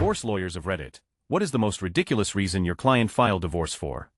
Divorce lawyers of Reddit. What is the most ridiculous reason your client filed divorce for?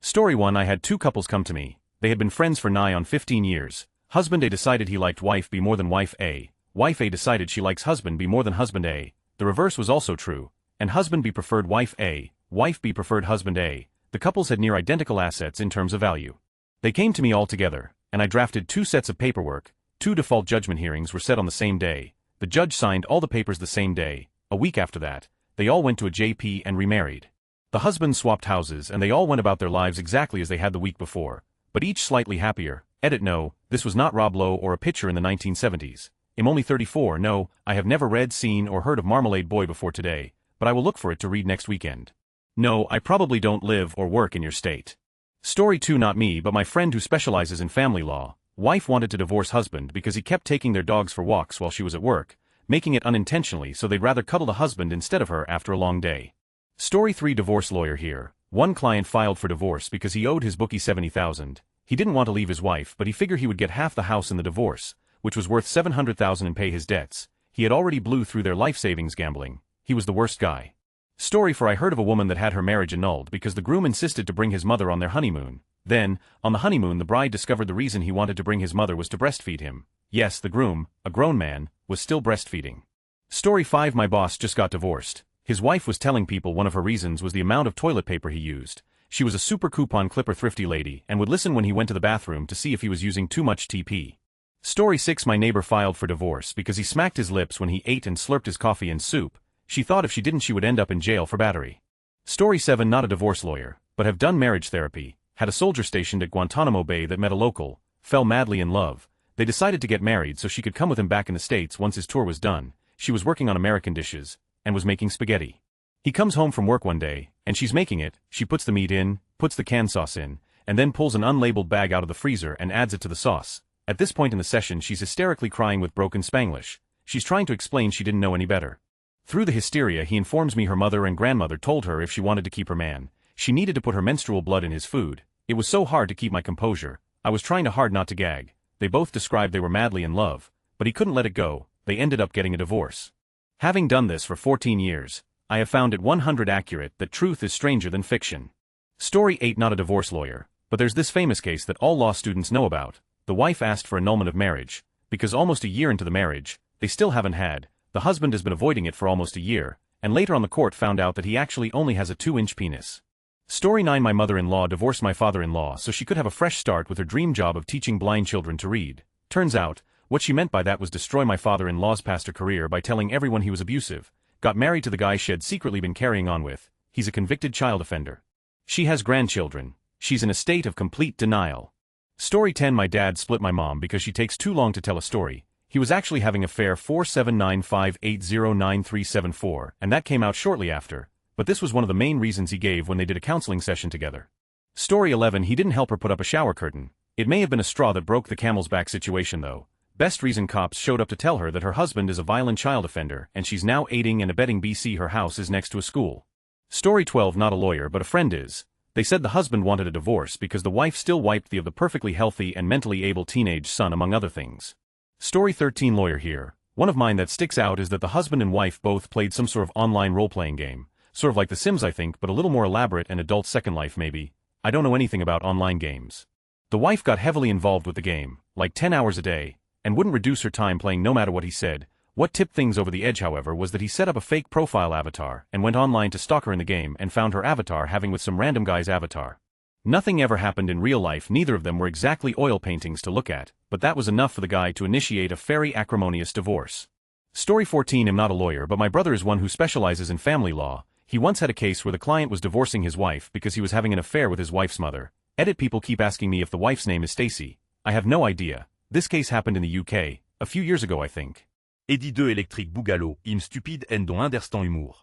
Story 1. I had two couples come to me. They had been friends for nigh on 15 years. Husband A decided he liked wife B more than wife A. Wife A decided she likes husband B more than husband A. The reverse was also true. And husband B preferred wife A. Wife B preferred husband A. The couples had near identical assets in terms of value. They came to me all together, and I drafted two sets of paperwork. Two default judgment hearings were set on the same day. The judge signed all the papers the same day. A week after that, they all went to a JP and remarried. The husbands swapped houses and they all went about their lives exactly as they had the week before, but each slightly happier. Edit: no, this was not Rob Lowe or a picture in the 1970s. I'm only 34. No, I have never read, seen or heard of Marmalade Boy before today, but I will look for it to read next weekend. No, I probably don't live or work in your state. Story 2. Not me but my friend who specializes in family law. Wife wanted to divorce husband because he kept taking their dogs for walks while she was at work, making it unintentionally so they'd rather cuddle the husband instead of her after a long day. Story 3. Divorce lawyer here. One client filed for divorce because he owed his bookie $70,000. He didn't want to leave his wife but he figured he would get half the house in the divorce, which was worth $700,000, and pay his debts. He had already blew through their life savings gambling. He was the worst guy. Story 4. I heard of a woman that had her marriage annulled because the groom insisted to bring his mother on their honeymoon. Then, on the honeymoon, the bride discovered the reason he wanted to bring his mother was to breastfeed him. Yes, the groom, a grown man, was still breastfeeding. Story 5. My boss just got divorced. His wife was telling people one of her reasons was the amount of toilet paper he used. She was a super coupon clipper thrifty lady and would listen when he went to the bathroom to see if he was using too much TP. Story 6. My neighbor filed for divorce because he smacked his lips when he ate and slurped his coffee and soup. She thought if she didn't she would end up in jail for battery. Story 7. Not a divorce lawyer, but have done marriage therapy. Had a soldier stationed at Guantanamo Bay that met a local, fell madly in love. They decided to get married so she could come with him back in the States once his tour was done. She was working on American dishes, and was making spaghetti. He comes home from work one day, and she's making it. She puts the meat in, puts the canned sauce in, and then pulls an unlabeled bag out of the freezer and adds it to the sauce. At this point in the session she's hysterically crying with broken Spanglish. She's trying to explain she didn't know any better. Through the hysteria he informs me her mother and grandmother told her if she wanted to keep her man, she needed to put her menstrual blood in his food. It was so hard to keep my composure. I was trying hard not to gag. They both described they were madly in love, but he couldn't let it go. They ended up getting a divorce. Having done this for 14 years, I have found it 100% accurate that truth is stranger than fiction. Story 8. Not a divorce lawyer, but there's this famous case that all law students know about. The wife asked for annulment of marriage, because almost a year into the marriage, they still haven't had. The husband has been avoiding it for almost a year, and later on the court found out that he actually only has a 2-inch penis. Story 9. My mother-in-law divorced my father-in-law so she could have a fresh start with her dream job of teaching blind children to read. Turns out, what she meant by that was destroy my father-in-law's pastor career by telling everyone he was abusive. Got married to the guy she had secretly been carrying on with. He's a convicted child offender. She has grandchildren. She's in a state of complete denial. Story 10. My dad split my mom because she takes too long to tell a story. He was actually having affair 47958093774, and that came out shortly after, but this was one of the main reasons he gave when they did a counseling session together. Story 11. He didn't help her put up a shower curtain. It may have been a straw that broke the camel's back situation though. Best reason: cops showed up to tell her that her husband is a violent child offender and she's now aiding and abetting BC. Her house is next to a school. Story 12. Not a lawyer but a friend is. They said the husband wanted a divorce because the wife still wiped the of the perfectly healthy and mentally able teenage son among other things. Story 13. Lawyer here. One of mine that sticks out is that the husband and wife both played some sort of online role-playing game. Sort of like The Sims I think, but a little more elaborate and adult. Second Life maybe. I don't know anything about online games. The wife got heavily involved with the game, like 10 hours a day, and wouldn't reduce her time playing no matter what he said. What tipped things over the edge however was that he set up a fake profile avatar and went online to stalk her in the game and found her avatar having with some random guy's avatar. Nothing ever happened in real life. Neither of them were exactly oil paintings to look at, but that was enough for the guy to initiate a very acrimonious divorce. Story 14. I'm not a lawyer but my brother is one who specializes in family law. He once had a case where the client was divorcing his wife because he was having an affair with his wife's mother. Edit: people keep asking me if the wife's name is Stacy. I have no idea. This case happened in the UK, a few years ago I think. Edit 2 électrique Bougalot, im stupide and dont d'instant humour.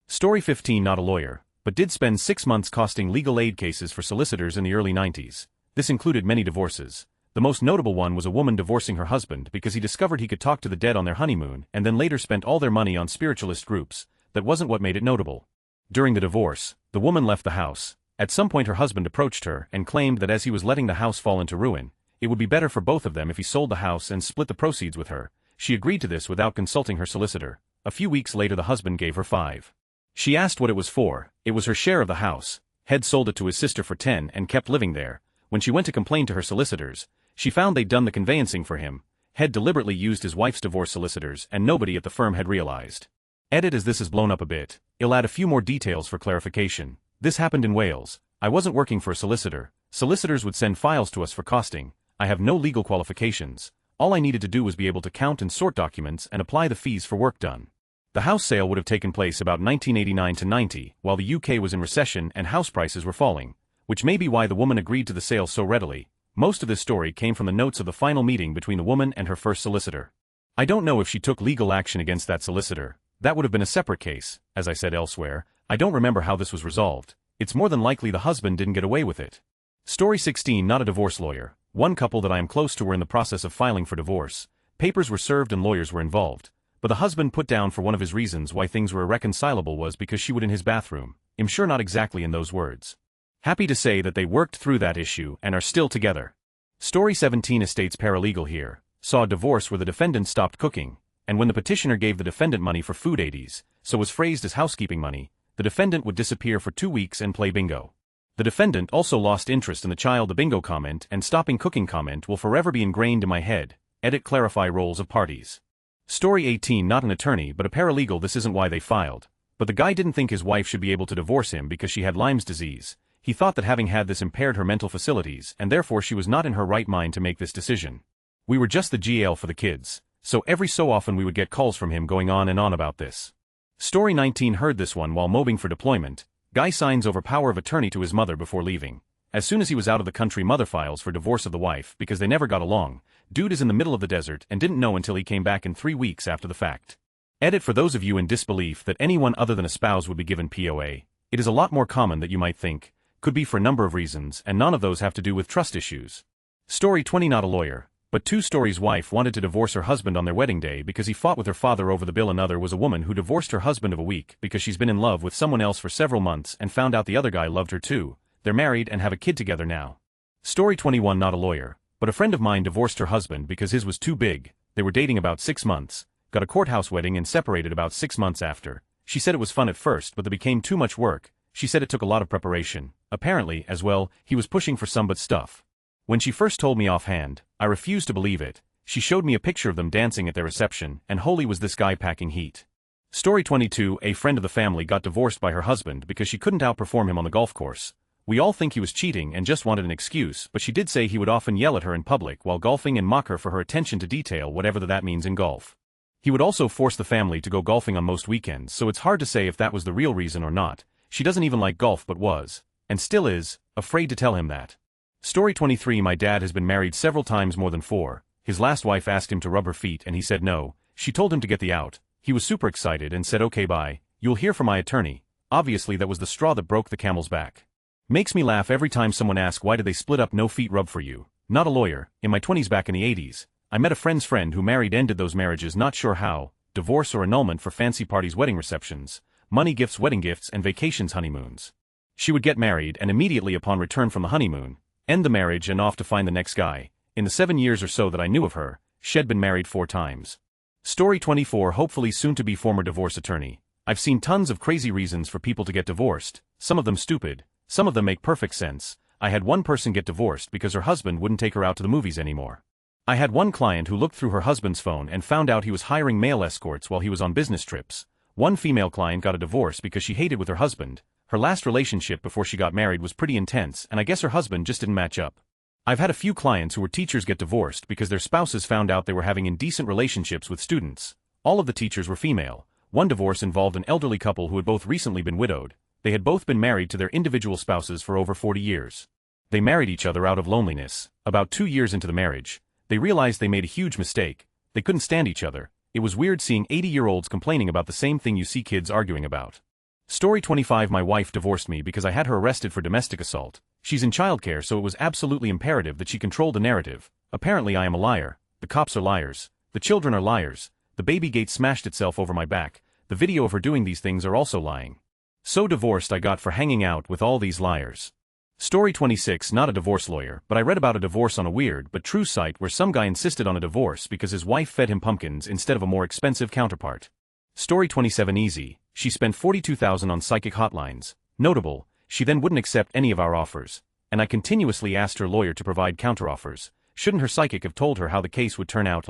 Story 15. Not a lawyer, but did spend 6 months costing legal aid cases for solicitors in the early 90s. This included many divorces. The most notable one was a woman divorcing her husband because he discovered he could talk to the dead on their honeymoon and then later spent all their money on spiritualist groups. That wasn't what made it notable. During the divorce, the woman left the house. At some point her husband approached her and claimed that as he was letting the house fall into ruin, it would be better for both of them if he sold the house and split the proceeds with her. She agreed to this without consulting her solicitor. A few weeks later the husband gave her 5. She asked what it was for. It was her share of the house. Head sold it to his sister for 10 and kept living there. When she went to complain to her solicitors, she found they'd done the conveyancing for him. Head deliberately used his wife's divorce solicitors and nobody at the firm had realized. Edit as this is blown up a bit. I'll add a few more details for clarification. This happened in Wales. I wasn't working for a solicitor. Solicitors would send files to us for costing. I have no legal qualifications. All I needed to do was be able to count and sort documents and apply the fees for work done. The house sale would have taken place about 1989 to 90, while the UK was in recession and house prices were falling, which may be why the woman agreed to the sale so readily. Most of this story came from the notes of the final meeting between the woman and her first solicitor. I don't know if she took legal action against that solicitor. That would have been a separate case. As I said elsewhere, I don't remember how this was resolved. It's more than likely the husband didn't get away with it. Story 16. Not a divorce lawyer. One couple that I am close to were in the process of filing for divorce. Papers were served and lawyers were involved. But the husband put down for one of his reasons why things were irreconcilable was because she would in his bathroom. I'm sure not exactly in those words. Happy to say that they worked through that issue and are still together. Story 17. Estate's paralegal here saw a divorce where the defendant stopped cooking, and when the petitioner gave the defendant money for food aids, so was phrased as housekeeping money, the defendant would disappear for 2 weeks and play bingo. The defendant also lost interest in the child. The bingo comment and stopping cooking comment will forever be ingrained in my head. Edit clarify roles of parties. Story 18. Not an attorney but a paralegal. This isn't why they filed. But the guy didn't think his wife should be able to divorce him because she had Lyme's disease. He thought that having had this impaired her mental facilities and therefore she was not in her right mind to make this decision. We were just the GL for the kids, so every so often we would get calls from him going on and on about this. Story 19. Heard this one while mobbing for deployment. Guy signs over power of attorney to his mother before leaving. As soon as he was out of the country, mother files for divorce of the wife because they never got along. Dude is in the middle of the desert and didn't know until he came back in 3 weeks after the fact. Edit for those of you in disbelief that anyone other than a spouse would be given POA. It is a lot more common than you might think. Could be for a number of reasons and none of those have to do with trust issues. Story 20. Not a lawyer, but 2 stories. Wife wanted to divorce her husband on their wedding day because he fought with her father over the bill. Another was a woman who divorced her husband of a week because she's been in love with someone else for several months and found out the other guy loved her too. They're married and have a kid together now. Story 21. Not a lawyer, but a friend of mine divorced her husband because his was too big. They were dating about 6 months, got a courthouse wedding and separated about 6 months after. She said it was fun at first but it became too much work. She said it took a lot of preparation. Apparently, as well, he was pushing for some but stuff. When she first told me offhand, I refused to believe it. She showed me a picture of them dancing at their reception, and holy was this guy packing heat. Story 22. A friend of the family got divorced by her husband because she couldn't outperform him on the golf course. We all think he was cheating and just wanted an excuse, but she did say he would often yell at her in public while golfing and mock her for her attention to detail, whatever that means in golf. He would also force the family to go golfing on most weekends, so it's hard to say if that was the real reason or not. She doesn't even like golf but was, and still is, afraid to tell him that. Story 23. My dad has been married several times, more than 4. His last wife asked him to rub her feet and he said no. She told him to get the out. He was super excited and said okay bye, you'll hear from my attorney. Obviously that was the straw that broke the camel's back. Makes me laugh every time someone asks why did they split up. No feet rub for you. Not a lawyer. In my 20s back in the 80s, I met a friend's friend who married, ended those marriages not sure how, divorce or annulment for fancy parties, wedding receptions, money gifts, wedding gifts and vacations, honeymoons. She would get married and immediately upon return from the honeymoon, end the marriage and off to find the next guy. In the 7 years or so that I knew of her, she'd been married 4 times. Story 24. Hopefully soon to be former divorce attorney. I've seen tons of crazy reasons for people to get divorced, some of them stupid, some of them make perfect sense. I had one person get divorced because her husband wouldn't take her out to the movies anymore. I had one client who looked through her husband's phone and found out he was hiring male escorts while he was on business trips. One female client got a divorce because she hated with her husband. Her last relationship before she got married was pretty intense and I guess her husband just didn't match up. I've had a few clients who were teachers get divorced because their spouses found out they were having indecent relationships with students. All of the teachers were female. One divorce involved an elderly couple who had both recently been widowed. They had both been married to their individual spouses for over 40 years. They married each other out of loneliness. About 2 years into the marriage, they realized they made a huge mistake. They couldn't stand each other. It was weird seeing 80-year-olds complaining about the same thing you see kids arguing about. Story 25. My wife divorced me because I had her arrested for domestic assault. She's in childcare, so it was absolutely imperative that she control the narrative. Apparently I am a liar. The cops are liars. The children are liars. The baby gate smashed itself over my back. The video of her doing these things are also lying. So divorced I got for hanging out with all these liars. Story 26. Not a divorce lawyer, but I read about a divorce on a weird but true site where some guy insisted on a divorce because his wife fed him pumpkins instead of a more expensive counterpart. Story 27 easy, she spent $42,000 on psychic hotlines. Notable, she then wouldn't accept any of our offers, and I continuously asked her lawyer to provide counteroffers. Shouldn't her psychic have told her how the case would turn out?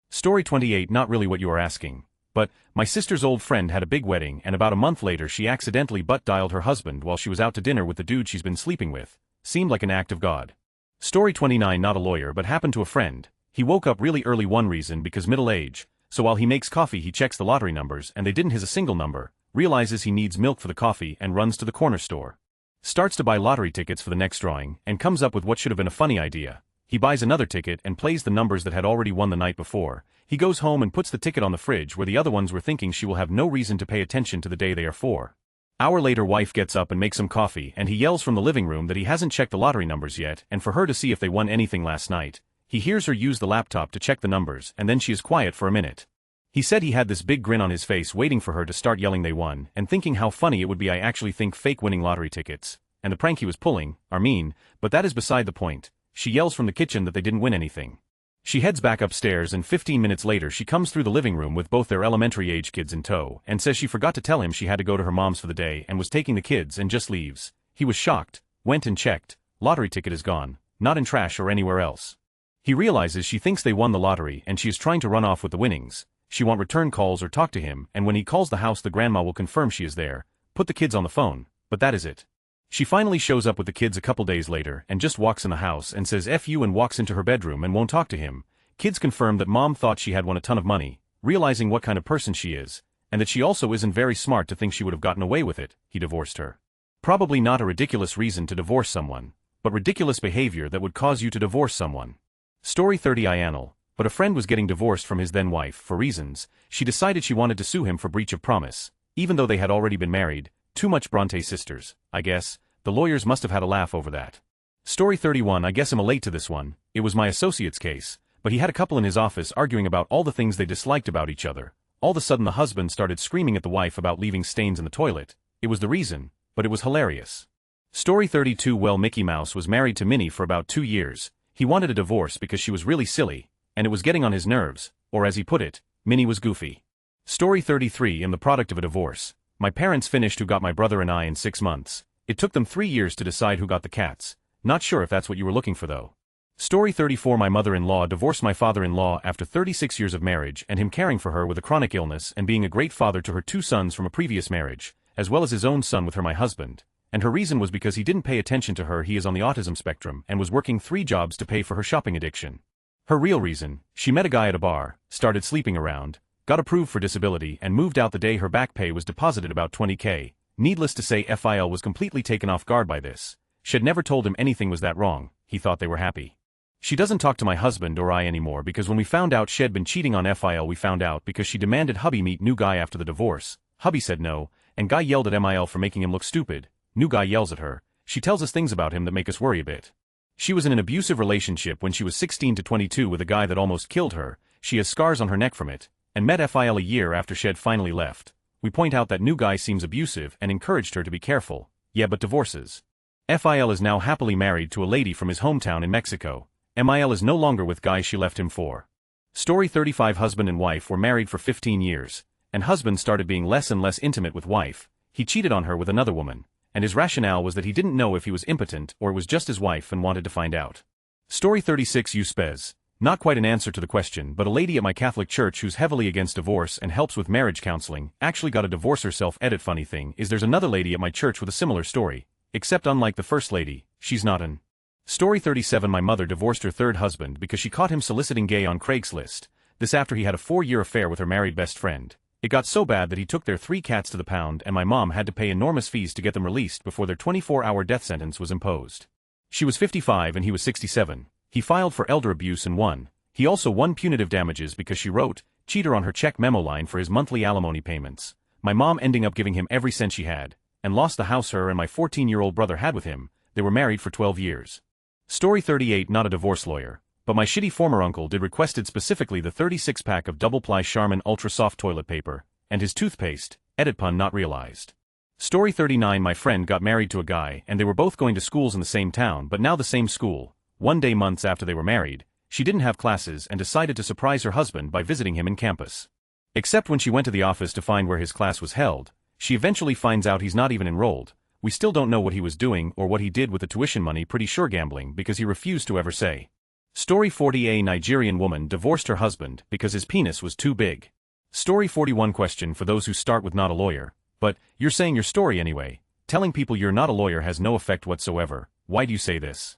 Story 28 not really what you are asking, but my sister's old friend had a big wedding and about a month later she accidentally butt-dialed her husband while she was out to dinner with the dude she's been sleeping with. Seemed like an act of God. Story 29 not a lawyer but happened to a friend. He woke up really early one reason because middle age, so while he makes coffee he checks the lottery numbers and they didn't hit a single number, realizes he needs milk for the coffee and runs to the corner store. Starts to buy lottery tickets for the next drawing and comes up with what should have been a funny idea. He buys another ticket and plays the numbers that had already won the night before. He goes home and puts the ticket on the fridge where the other ones were thinking she will have no reason to pay attention to the day they are for. Hour later wife gets up and makes some coffee and he yells from the living room that he hasn't checked the lottery numbers yet and for her to see if they won anything last night. He hears her use the laptop to check the numbers and then she is quiet for a minute. He said he had this big grin on his face waiting for her to start yelling they won and thinking how funny it would be I actually think fake winning lottery tickets, and the prank he was pulling, are mean, but that is beside the point. She yells from the kitchen that they didn't win anything. She heads back upstairs and 15 minutes later she comes through the living room with both their elementary age kids in tow and says she forgot to tell him she had to go to her mom's for the day and was taking the kids and just leaves. He was shocked, went and checked, lottery ticket is gone, not in trash or anywhere else. He realizes she thinks they won the lottery and she is trying to run off with the winnings. She won't return calls or talk to him and when he calls the house the grandma will confirm she is there, put the kids on the phone, but that is it. She finally shows up with the kids a couple days later and just walks in the house and says F you and walks into her bedroom and won't talk to him. Kids confirm that mom thought she had won a ton of money, realizing what kind of person she is, and that she also isn't very smart to think she would have gotten away with it. He divorced her. Probably not a ridiculous reason to divorce someone, but ridiculous behavior that would cause you to divorce someone. Story 30 Ianal, but a friend was getting divorced from his then wife for reasons. She decided she wanted to sue him for breach of promise, even though they had already been married. Too much Bronte sisters, I guess. The lawyers must have had a laugh over that. Story 31 I guess I'm late to this one. It was my associate's case, but he had a couple in his office arguing about all the things they disliked about each other. All of a sudden the husband started screaming at the wife about leaving stains in the toilet. It was the reason, but it was hilarious. Story 32 Well, Mickey Mouse was married to Minnie for about 2 years. He wanted a divorce because she was really silly, and it was getting on his nerves, or as he put it, Minnie was goofy. Story 33 I'm the product of a divorce. My parents finished who got my brother and I in 6 months. It took them 3 years to decide who got the cats. Not sure if that's what you were looking for though. Story 34 My mother-in-law divorced my father-in-law after 36 years of marriage and him caring for her with a chronic illness and being a great father to her 2 sons from a previous marriage, as well as his own son with her my husband. And her reason was because he didn't pay attention to her. He is on the autism spectrum and was working 3 jobs to pay for her shopping addiction. Her real reason, she met a guy at a bar, started sleeping around, got approved for disability and moved out the day her back pay was deposited about $20K. Needless to say FIL was completely taken off guard by this. She had never told him anything was that wrong. He thought they were happy. She doesn't talk to my husband or I anymore because when we found out she had been cheating on FIL we found out because she demanded hubby meet new guy after the divorce. Hubby said no, and guy yelled at MIL for making him look stupid. New guy yells at her. She tells us things about him that make us worry a bit. She was in an abusive relationship when she was 16 to 22 with a guy that almost killed her. She has scars on her neck from it, and met FIL a year after she had finally left. We point out that new guy seems abusive and encouraged her to be careful. Yeah, but divorces. FIL is now happily married to a lady from his hometown in Mexico. MIL is no longer with guy she left him for. Story 35 Husband and wife were married for 15 years, and husband started being less and less intimate with wife. He cheated on her with another woman, and his rationale was that he didn't know if he was impotent or it was just his wife and wanted to find out. Story 36 Uspez. Not quite an answer to the question, but a lady at my Catholic church who's heavily against divorce and helps with marriage counseling actually got a divorce herself. Funny thing is there's another lady at my church with a similar story, except unlike the first lady, she's not an. Story 37 My mother divorced her third husband because she caught him soliciting gay on Craigslist. This after he had a 4-year affair with her married best friend. It got so bad that he took their 3 cats to the pound and my mom had to pay enormous fees to get them released before their 24-hour death sentence was imposed. She was 55 and he was 67. He filed for elder abuse and won. He also won punitive damages because she wrote, cheater on her check memo line for his monthly alimony payments. My mom ending up giving him every cent she had, and lost the house her and my 14-year-old brother had with him. They were married for 12 years. Story 38 Not a divorce lawyer, but my shitty former uncle did requested specifically the 36-pack of double-ply Charmin Ultra Soft toilet paper, and his toothpaste, edit pun not realized. Story 39 My friend got married to a guy and they were both going to schools in the same town but now the same school. One day months after they were married, she didn't have classes and decided to surprise her husband by visiting him in campus. Except when she went to the office to find where his class was held, she eventually finds out he's not even enrolled. We still don't know what he was doing or what he did with the tuition money, pretty sure gambling because he refused to ever say. Story 40. A Nigerian woman divorced her husband because his penis was too big. Story 41. Question for those who start with not a lawyer. But, you're saying your story anyway. Telling people you're not a lawyer has no effect whatsoever. Why do you say this?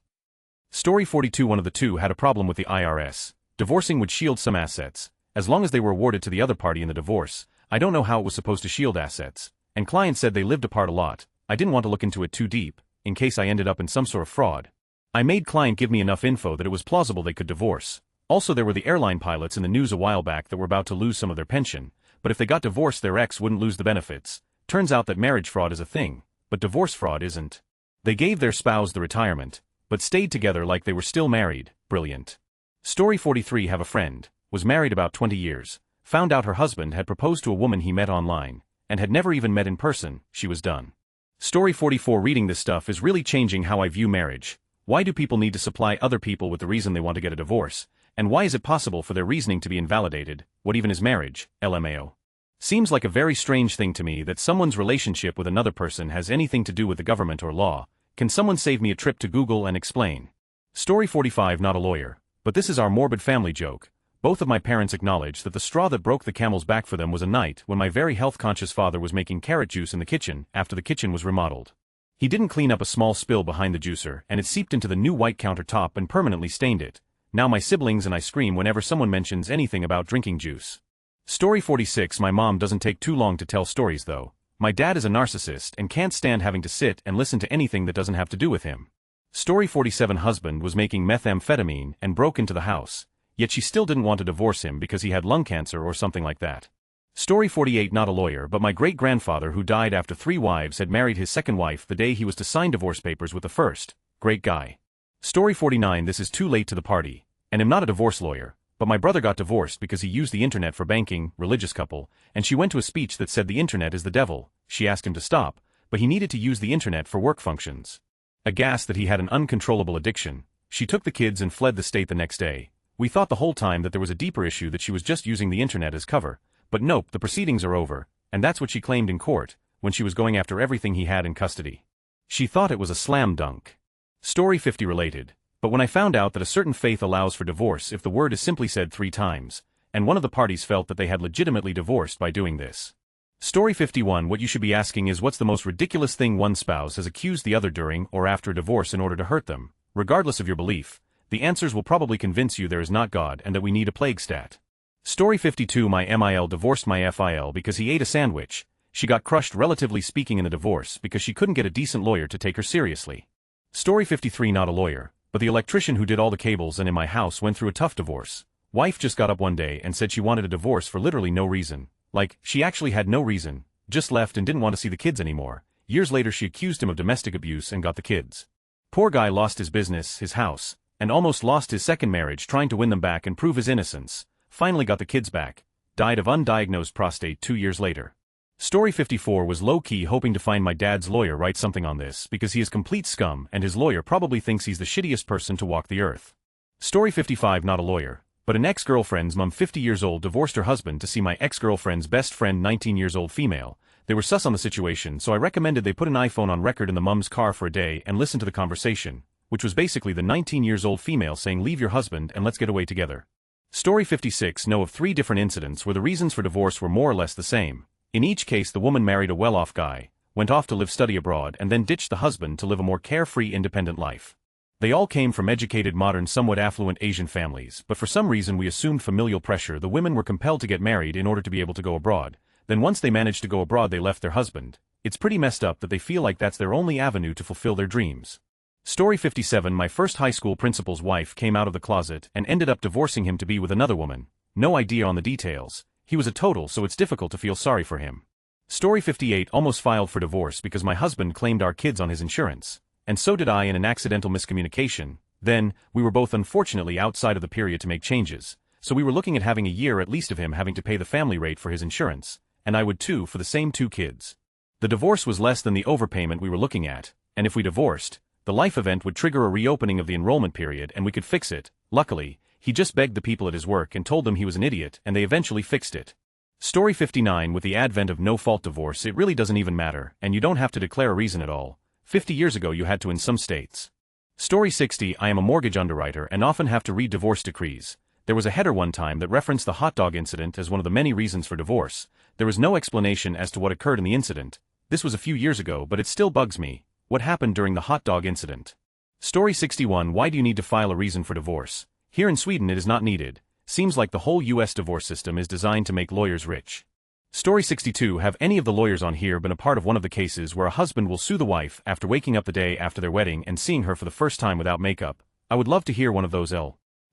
Story 42. One of the two had a problem with the IRS. Divorcing would shield some assets, as long as they were awarded to the other party in the divorce. I don't know how it was supposed to shield assets. And client said they lived apart a lot. I didn't want to look into it too deep, in case I ended up in some sort of fraud. I made client give me enough info that it was plausible they could divorce. Also, there were the airline pilots in the news a while back that were about to lose some of their pension, but if they got divorced their ex wouldn't lose the benefits. Turns out that marriage fraud is a thing, but divorce fraud isn't. They gave their spouse the retirement, but stayed together like they were still married. Brilliant. Story 43. Have a friend, was married about 20 years, found out her husband had proposed to a woman he met online, and had never even met in person. She was done. Story 44. Reading this stuff is really changing how I view marriage. Why do people need to supply other people with the reason they want to get a divorce? And why is it possible for their reasoning to be invalidated? What even is marriage? LMAO. Seems like a very strange thing to me that someone's relationship with another person has anything to do with the government or law. Can someone save me a trip to Google and explain? Story 45. Not a lawyer. But this is our morbid family joke. Both of my parents acknowledge that the straw that broke the camel's back for them was a night when my very health-conscious father was making carrot juice in the kitchen after the kitchen was remodeled. He didn't clean up a small spill behind the juicer and it seeped into the new white countertop and permanently stained it. Now my siblings and I scream whenever someone mentions anything about drinking juice. Story 46. My mom doesn't take too long to tell stories though. My dad is a narcissist and can't stand having to sit and listen to anything that doesn't have to do with him. Story 47. Husband was making methamphetamine and broke into the house, yet she still didn't want to divorce him because he had lung cancer or something like that. Story 48. Not a lawyer, but my great-grandfather who died after 3 wives had married his second wife the day he was to sign divorce papers with the first. Great guy. Story 49. This is too late to the party, and am not a divorce lawyer, but my brother got divorced because he used the internet for banking, religious couple, and she went to a speech that said the internet is the devil. She asked him to stop, but he needed to use the internet for work functions. Aghast that he had an uncontrollable addiction, she took the kids and fled the state the next day. We thought the whole time that there was a deeper issue, that she was just using the internet as cover, but nope, the proceedings are over, and that's what she claimed in court, when she was going after everything he had in custody. She thought it was a slam dunk. Story 50. Related, but when I found out that a certain faith allows for divorce if the word is simply said 3 times, and one of the parties felt that they had legitimately divorced by doing this. Story 51. What you should be asking is what's the most ridiculous thing one spouse has accused the other during or after a divorce in order to hurt them. Regardless of your belief, the answers will probably convince you there is not God and that we need a plague stat. Story 52. My MIL divorced my FIL because he ate a sandwich. She got crushed relatively speaking in the divorce because she couldn't get a decent lawyer to take her seriously. Story 53. Not a lawyer, but the electrician who did all the cables and in my house went through a tough divorce. Wife just got up one day and said she wanted a divorce for literally no reason. Like, she actually had no reason, just left and didn't want to see the kids anymore. Years later she accused him of domestic abuse and got the kids. Poor guy lost his business, his house, and almost lost his second marriage trying to win them back and prove his innocence. Finally got the kids back. Died of undiagnosed prostate 2 years later. Story 54. Was low-key hoping to find my dad's lawyer write something on this because he is complete scum and his lawyer probably thinks he's the shittiest person to walk the earth. Story 55. Not a lawyer, but an ex-girlfriend's mom 50 years old divorced her husband to see my ex-girlfriend's best friend 19 years old female. They were sus on the situation, so I recommended they put an iPhone on record in the mom's car for a day and listen to the conversation, which was basically the 19 years old female saying leave your husband and let's get away together. Story 56. Know of 3 different incidents where the reasons for divorce were more or less the same. In each case the woman married a well-off guy, went off to live study abroad and then ditched the husband to live a more carefree independent life. They all came from educated modern somewhat affluent Asian families, but for some reason we assumed familial pressure the women were compelled to get married in order to be able to go abroad. Then once they managed to go abroad they left their husband. It's pretty messed up that they feel like that's their only avenue to fulfill their dreams. Story 57. My first high school principal's wife came out of the closet and ended up divorcing him to be with another woman. No idea on the details. He was a total, so it's difficult to feel sorry for him. Story 58. Almost filed for divorce because my husband claimed our kids on his insurance. And so did I in an accidental miscommunication. Then, we were both unfortunately outside of the period to make changes, so we were looking at having a year at least of him having to pay the family rate for his insurance, and I would too for the same 2 kids. The divorce was less than the overpayment we were looking at, and if we divorced, the life event would trigger a reopening of the enrollment period and we could fix it. Luckily, he just begged the people at his work and told them he was an idiot and they eventually fixed it. Story 59. With the advent of no-fault divorce, it really doesn't even matter, and you don't have to declare a reason at all. 50 years ago you had to in some states. Story 60. I am a mortgage underwriter and often have to read divorce decrees. There was a header one time that referenced the hot dog incident as one of the many reasons for divorce. There was no explanation as to what occurred in the incident. This was a few years ago, but it still bugs me. What happened during the hot dog incident? Story 61. Why do you need to file a reason for divorce? Here in Sweden it is not needed. Seems like the whole US divorce system is designed to make lawyers rich. Story 62. Have any of the lawyers on here been a part of one of the cases where a husband will sue the wife after waking up the day after their wedding and seeing her for the first time without makeup? I would love to hear one of those.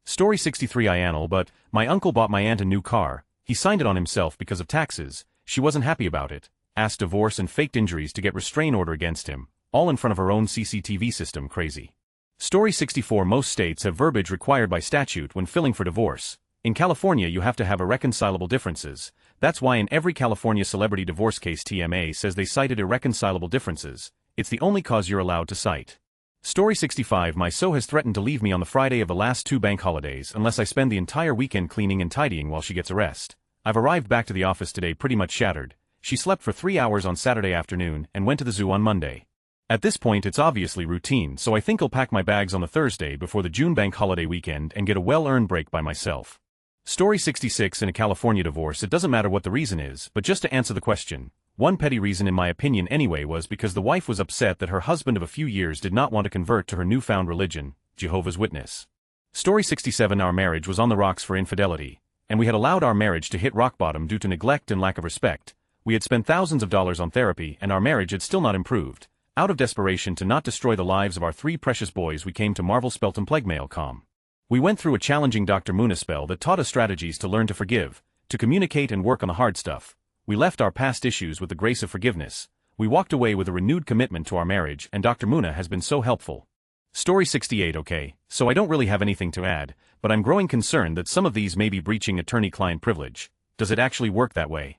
Story 63. I annul, but my uncle bought my aunt a new car. He signed it on himself because of taxes. She wasn't happy about it. Asked divorce and faked injuries to get restraint order against him, all in front of her own CCTV system. Crazy. Story 64. Most states have verbiage required by statute when filing for divorce. In California you have to have irreconcilable differences. That's why in every California celebrity divorce case TMA says they cited irreconcilable differences. It's the only cause you're allowed to cite. Story 65. My so has threatened to leave me on the Friday of the last 2 bank holidays unless I spend the entire weekend cleaning and tidying while she gets a rest. I've arrived back to the office today pretty much shattered. She slept for 3 hours on Saturday afternoon and went to the zoo on Monday. At this point it's obviously routine, so I think I'll pack my bags on the Thursday before the June bank holiday weekend and get a well-earned break by myself. Story 66. In a California divorce it doesn't matter what the reason is, but just to answer the question, one petty reason in my opinion anyway was because the wife was upset that her husband of a few years did not want to convert to her newfound religion, Jehovah's Witness. Story 67. Our marriage was on the rocks for infidelity, and we had allowed our marriage to hit rock bottom due to neglect and lack of respect. We had spent thousands of dollars on therapy and our marriage had still not improved. Out of desperation to not destroy the lives of our 3 precious boys we came to Marvel Speltum Plegmail.com. We went through a challenging Dr. Muna spell that taught us strategies to learn to forgive, to communicate and work on the hard stuff. We left our past issues with the grace of forgiveness. We walked away with a renewed commitment to our marriage and Dr. Muna has been so helpful. Story 68. Okay, so I don't really have anything to add, but I'm growing concerned that some of these may be breaching attorney-client privilege. Does it actually work that way?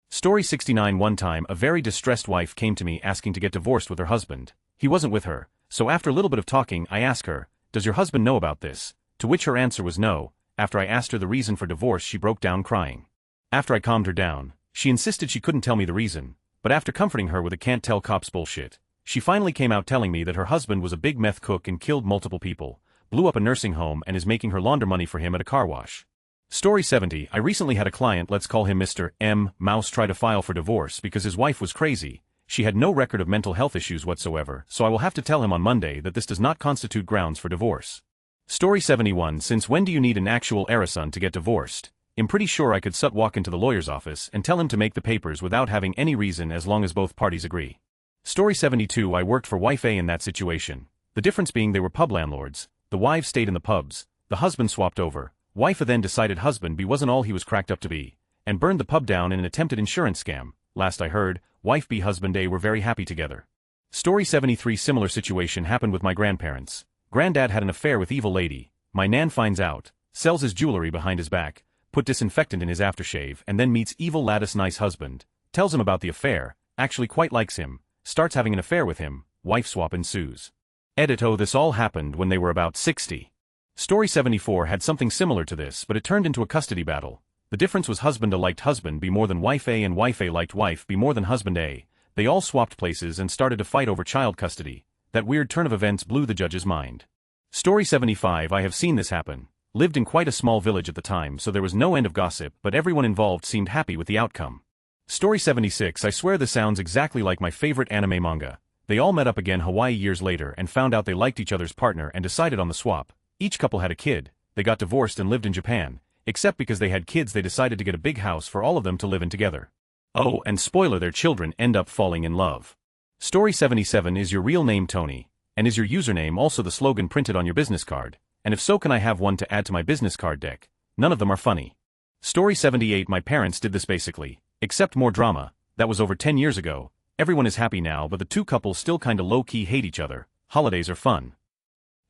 Story 69. One time a very distressed wife came to me asking to get divorced with her husband. He wasn't with her, so after a little bit of talking I asked her, "Does your husband know about this?" To which her answer was no. After I asked her the reason for divorce she broke down crying. After I calmed her down, she insisted she couldn't tell me the reason, but after comforting her with a can't tell cops bullshit, she finally came out telling me that her husband was a big meth cook and killed multiple people, blew up a nursing home and is making her launder money for him at a car wash. Story 70. I recently had a client, let's call him Mr. M. Mouse, try to file for divorce because his wife was crazy. She had no record of mental health issues whatsoever, so I will have to tell him on Monday that this does not constitute grounds for divorce. Story 71. Since when do you need an actual son to get divorced? I'm pretty sure I could walk into the lawyer's office and tell him to make the papers without having any reason as long as both parties agree. Story 72. I worked for wife A in that situation. The difference being they were pub landlords. The wives stayed in the pubs. The husband swapped over. Wife A then decided husband B wasn't all he was cracked up to be, and burned the pub down in an attempted insurance scam. Last I heard, wife B husband A were very happy together. Story 73. Similar situation happened with my grandparents. Granddad had an affair with evil lady. My nan finds out, sells his jewelry behind his back, put disinfectant in his aftershave and then meets evil lattice nice husband, tells him about the affair, actually quite likes him, starts having an affair with him, wife swap ensues. Edit. Oh, this all happened when they were about 60. Story 74 had something similar to this, but it turned into a custody battle. The difference was husband A liked husband B more than wife A and wife A liked wife B more than husband A. They all swapped places and started to fight over child custody. That weird turn of events blew the judge's mind. Story 75. I have seen this happen. Lived in quite a small village at the time, so there was no end of gossip, but everyone involved seemed happy with the outcome. Story 76. I swear this sounds exactly like my favorite anime manga. They all met up again Hawaii years later and found out they liked each other's partner and decided on the swap. Each couple had a kid. They got divorced and lived in Japan. Except because they had kids they decided to get a big house for all of them to live in together. Oh, and spoiler, their children end up falling in love. Story 77. Is your real name Tony? And is your username also the slogan printed on your business card? And if so, can I have one to add to my business card deck? None of them are funny. Story 78. My parents did this basically. Except more drama. That was over 10 years ago. Everyone is happy now, but the two couples still kinda low-key hate each other. Holidays are fun.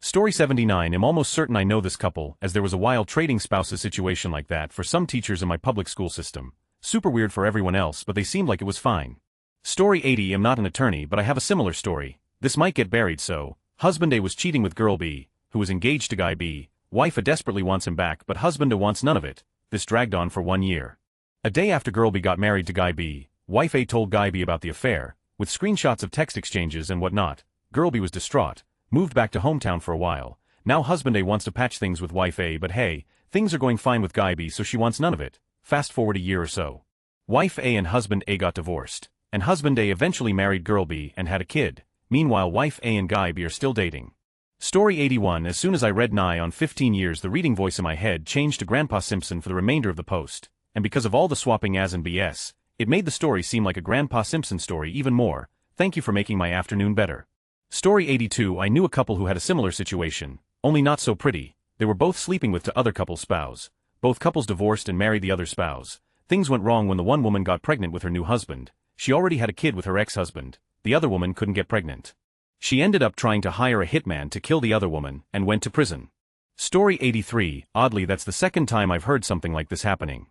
Story 79. I'm almost certain I know this couple, as there was a while trading spouses situation like that for some teachers in my public school system. Super weird for everyone else, but they seemed like it was fine. Story 80. I'm not an attorney, but I have a similar story. This might get buried. So, husband A was cheating with girl B, who was engaged to guy B. Wife A desperately wants him back, but husband A wants none of it. This dragged on for 1 year. A day after Girl B got married to Guy B, wife A told Guy B about the affair, with screenshots of text exchanges and whatnot. Girl B was distraught, moved back to hometown for a while. Now husband A wants to patch things with wife A, but hey, things are going fine with Guy B, so she wants none of it. Fast forward a year or so. Wife A and husband A got divorced, and husband A eventually married Girl B and had a kid. Meanwhile, wife A and Guy B are still dating. Story 81. As soon as I read nigh on 15 years, the reading voice in my head changed to Grandpa Simpson for the remainder of the post, and because of all the swapping as and BS, it made the story seem like a Grandpa Simpson story even more. Thank you for making my afternoon better. Story 82. I knew a couple who had a similar situation, only not so pretty. They were both sleeping with the other couple's spouse. Both couples divorced and married the other spouse. Things went wrong when the one woman got pregnant with her new husband. She already had a kid with her ex-husband. The other woman couldn't get pregnant. She ended up trying to hire a hitman to kill the other woman, and went to prison. Story 83. Oddly, that's the second time I've heard something like this happening.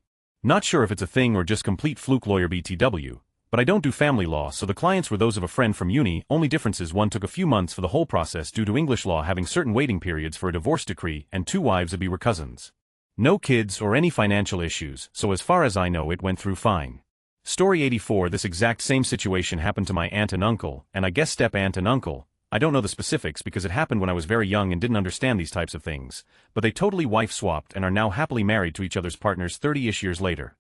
Not sure if it's a thing or just complete fluke. Lawyer BTW. But I don't do family law, so the clients were those of a friend from uni. Only difference is one took a few months for the whole process due to English law having certain waiting periods for a divorce decree, and two wives were cousins. No kids or any financial issues, so as far as I know it went through fine. Story 84. This exact same situation happened to my aunt and uncle, and I guess step-aunt and uncle. I don't know the specifics because it happened when I was very young and didn't understand these types of things, but they totally wife-swapped and are now happily married to each other's partners 30-ish years later.